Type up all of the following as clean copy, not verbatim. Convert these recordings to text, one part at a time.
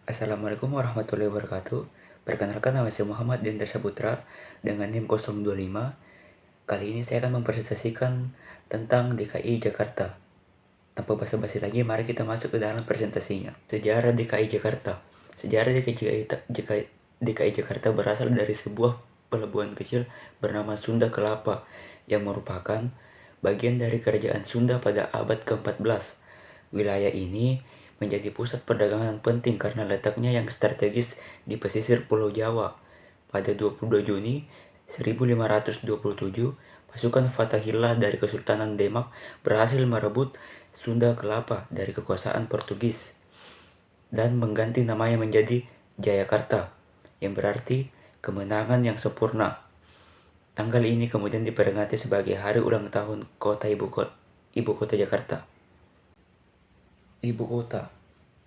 Assalamualaikum warahmatullahi wabarakatuh. Perkenalkan, nama saya Muhammad Dender Saputra dengan NIM 025. Kali ini saya akan mempresentasikan tentang DKI Jakarta. Tanpa basa-basi lagi, mari kita masuk ke dalam presentasinya. Sejarah DKI Jakarta. Sejarah DKI Jakarta berasal dari sebuah pelabuhan kecil bernama Sunda Kelapa yang merupakan bagian dari kerajaan Sunda pada abad ke-14. Wilayah ini menjadi pusat perdagangan penting karena letaknya yang strategis di pesisir Pulau Jawa. Pada 22 Juni 1527, pasukan Fathahillah dari Kesultanan Demak berhasil merebut Sunda Kelapa dari kekuasaan Portugis dan mengganti namanya menjadi Jayakarta, yang berarti kemenangan yang sempurna. Tanggal ini kemudian diperingati sebagai hari ulang tahun ibu kota Jakarta. Ibu kota.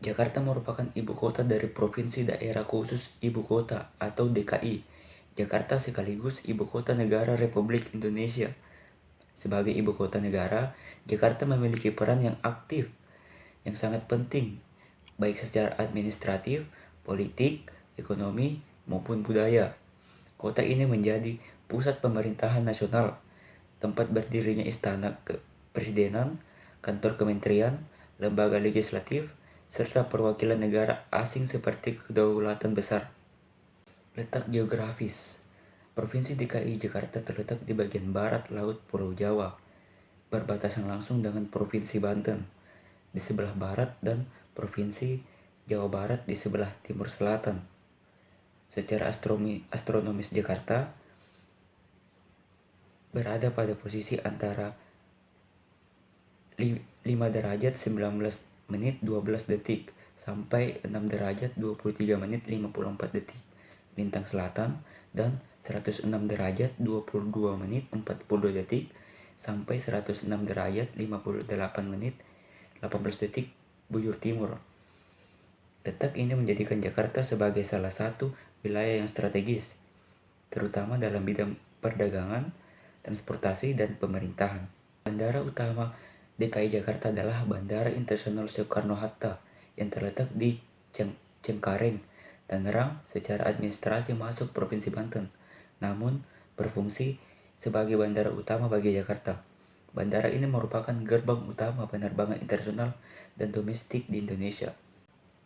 Jakarta merupakan ibu kota dari Provinsi Daerah Khusus Ibu Kota atau DKI. Jakarta sekaligus ibu kota negara Republik Indonesia. Sebagai ibu kota negara, Jakarta memiliki peran yang aktif, yang sangat penting, baik secara administratif, politik, ekonomi, maupun budaya. Kota ini menjadi pusat pemerintahan nasional, tempat berdirinya istana kepresidenan, kantor kementerian, lembaga legislatif, serta perwakilan negara asing seperti kedaulatan besar. Letak geografis. Provinsi DKI Jakarta terletak di bagian barat laut Pulau Jawa, berbatasan langsung dengan Provinsi Banten di sebelah barat dan Provinsi Jawa Barat di sebelah timur selatan. Secara astronomis Jakarta berada pada posisi antara 5 derajat 19 menit 12 detik sampai 6 derajat 23 menit 54 detik lintang selatan dan 106 derajat 22 menit 40 detik sampai 106 derajat 58 menit 18 detik bujur timur. Letak ini menjadikan Jakarta sebagai salah satu wilayah yang strategis, terutama dalam bidang perdagangan, transportasi, dan pemerintahan. Bandara utama DKI Jakarta adalah Bandara Internasional Soekarno-Hatta yang terletak di Cengkareng, Tangerang. Secara administrasi masuk Provinsi Banten, namun berfungsi sebagai bandara utama bagi Jakarta. Bandara ini merupakan gerbang utama penerbangan internasional dan domestik di Indonesia.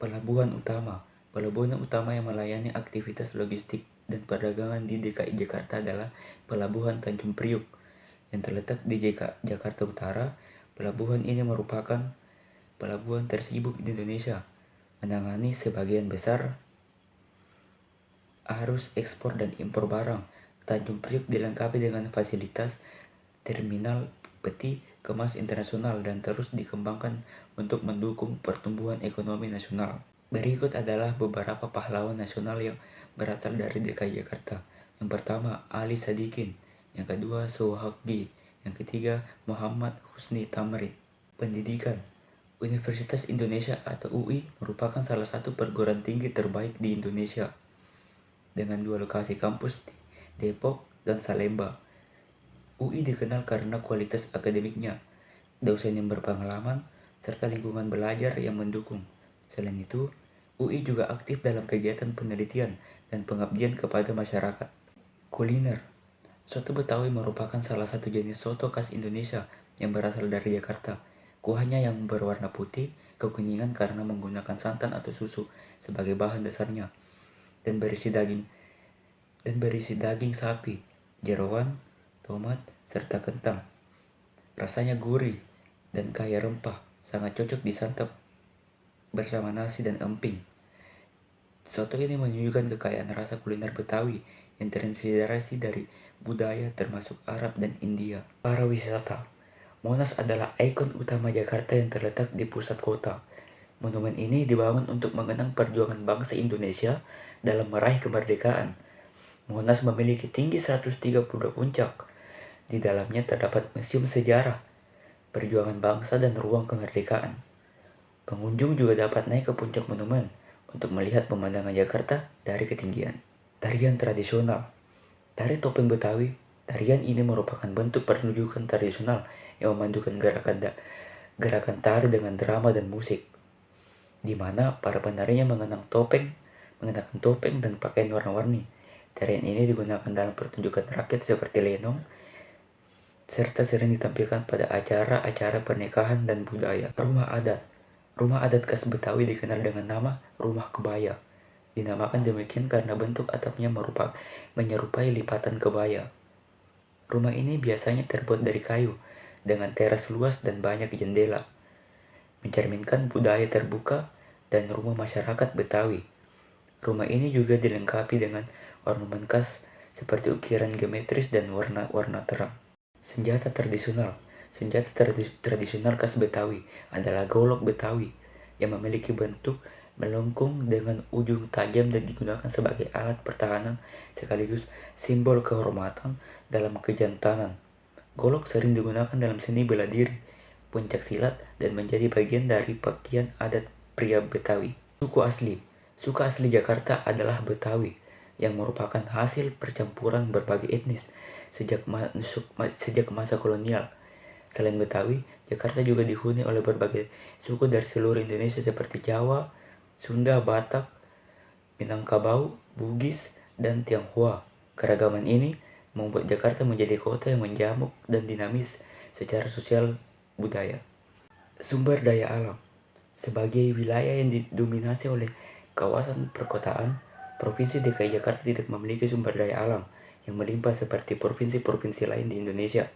Pelabuhan utama. Pelabuhan utama yang melayani aktivitas logistik dan perdagangan di DKI Jakarta adalah Pelabuhan Tanjung Priuk yang terletak di Jakarta Utara. Pelabuhan ini merupakan pelabuhan tersibuk di Indonesia, menangani sebagian besar arus ekspor dan impor barang. Tanjung Priuk dilengkapi dengan fasilitas terminal peti kemas internasional dan terus dikembangkan untuk mendukung pertumbuhan ekonomi nasional. Berikut adalah beberapa pahlawan nasional yang berasal dari DKI Jakarta. Yang pertama, Ali Sadikin. Yang kedua, Soehardi. Yang ketiga, Muhammad Husni Tamrin. Pendidikan. Universitas Indonesia atau UI merupakan salah satu perguruan tinggi terbaik di Indonesia dengan 2 lokasi kampus di Depok dan Salemba. UI dikenal karena kualitas akademiknya, dosen yang berpengalaman, serta lingkungan belajar yang mendukung. Selain itu, UI juga aktif dalam kegiatan penelitian dan pengabdian kepada masyarakat. Kuliner. Soto Betawi merupakan salah satu jenis soto khas Indonesia yang berasal dari Jakarta. Kuahnya yang berwarna putih kekuningan karena menggunakan santan atau susu sebagai bahan dasarnya dan berisi daging sapi, jeroan, tomat, serta kentang. Rasanya gurih dan kaya rempah, sangat cocok disantap bersama nasi dan emping. Soto ini menunjukkan kekayaan rasa kuliner Betawi yang terinspirasi dari budaya termasuk Arab dan India. Para wisata. Monas adalah ikon utama Jakarta yang terletak di pusat kota. Monumen ini dibangun untuk mengenang perjuangan bangsa Indonesia dalam meraih kemerdekaan. Monas memiliki tinggi 132 puncak. Di dalamnya terdapat museum sejarah, perjuangan bangsa dan ruang kemerdekaan. Pengunjung juga dapat naik ke puncak monumen untuk melihat pemandangan Jakarta dari ketinggian. Tarian tradisional. Tari topeng Betawi. Tarian ini merupakan bentuk pertunjukan tradisional yang memadukan gerakan tari dengan drama dan musik. di mana para penarinya mengenakan topeng dan pakaian warna-warni. Tarian ini digunakan dalam pertunjukan rakyat seperti lenong, serta sering ditampilkan pada acara-acara pernikahan dan budaya. Rumah adat. Rumah adat khas Betawi dikenal dengan nama rumah kebaya. Dinamakan demikian karena bentuk atapnya menyerupai lipatan kebaya. Rumah ini biasanya terbuat dari kayu, dengan teras luas dan banyak jendela, mencerminkan budaya terbuka dan rumah masyarakat Betawi. Rumah ini juga dilengkapi dengan ornamen khas seperti ukiran geometris dan warna-warna terang. Senjata tradisional. Senjata tradisional khas Betawi adalah golok Betawi yang memiliki bentuk melengkung dengan ujung tajam dan digunakan sebagai alat pertahanan sekaligus simbol kehormatan dalam kejantanan. Golok sering digunakan dalam seni bela diri, pencak silat, dan menjadi bagian dari pakaian adat pria Betawi. Suku asli. Suku asli Jakarta adalah Betawi, yang merupakan hasil percampuran berbagai etnis sejak masa kolonial. Selain Betawi, Jakarta juga dihuni oleh berbagai suku dari seluruh Indonesia seperti Jawa, Sunda, Batak, Minangkabau, Bugis, dan Tionghoa. Keragaman ini membuat Jakarta menjadi kota yang menjamuk dan dinamis secara sosial budaya. Sumber daya alam. Sebagai wilayah yang didominasi oleh kawasan perkotaan, Provinsi DKI Jakarta tidak memiliki sumber daya alam yang melimpah seperti provinsi-provinsi lain di Indonesia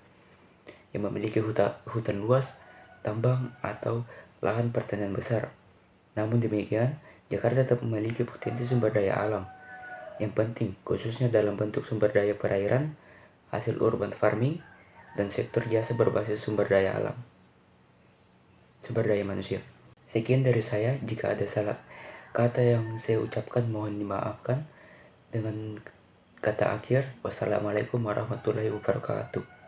yang memiliki hutan luas, tambang, atau lahan pertanian besar. Namun demikian, Jakarta tetap memiliki potensi sumber daya alam yang penting, khususnya dalam bentuk sumber daya perairan, hasil urban farming, dan sektor jasa berbasis sumber daya manusia. Sekian dari saya. Jika ada salah kata yang saya ucapkan, mohon dimaafkan. Dengan kata akhir, wassalamualaikum warahmatullahi wabarakatuh.